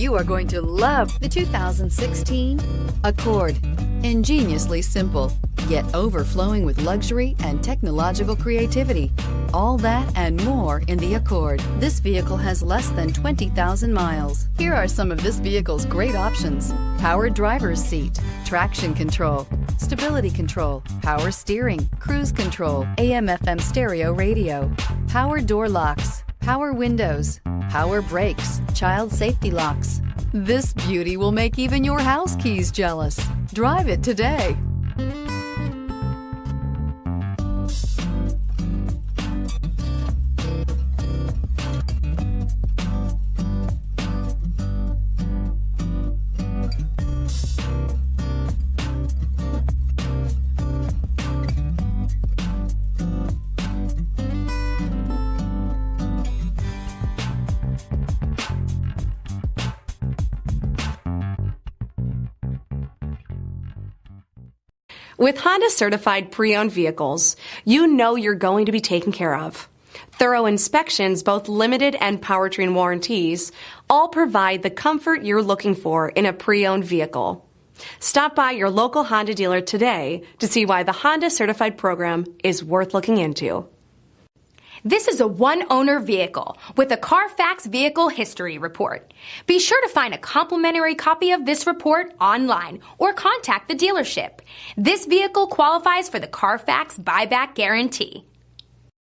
You are going to love the 2016 Accord. Ingeniously simple, yet overflowing with luxury and technological creativity. All that and more in the Accord. This vehicle has less than 20,000 miles. Here are some of this vehicle's great options: power driver's seat, traction control, stability control, power steering, cruise control, AM/FM stereo radio, power door locks, power windows, power brakes, child safety locks. This beauty will make even your house keys jealous. Drive it today. With Honda certified pre-owned vehicles, you know you're going to be taken care of. Thorough inspections, both limited and powertrain warranties, all provide the comfort you're looking for in a pre-owned vehicle. Stop by your local Honda dealer today to see why the Honda certified program is worth looking into. This is a one-owner vehicle with a CARFAX Vehicle History Report. Be sure to find a complimentary copy of this report online or contact the dealership. This vehicle qualifies for the CARFAX Buyback Guarantee.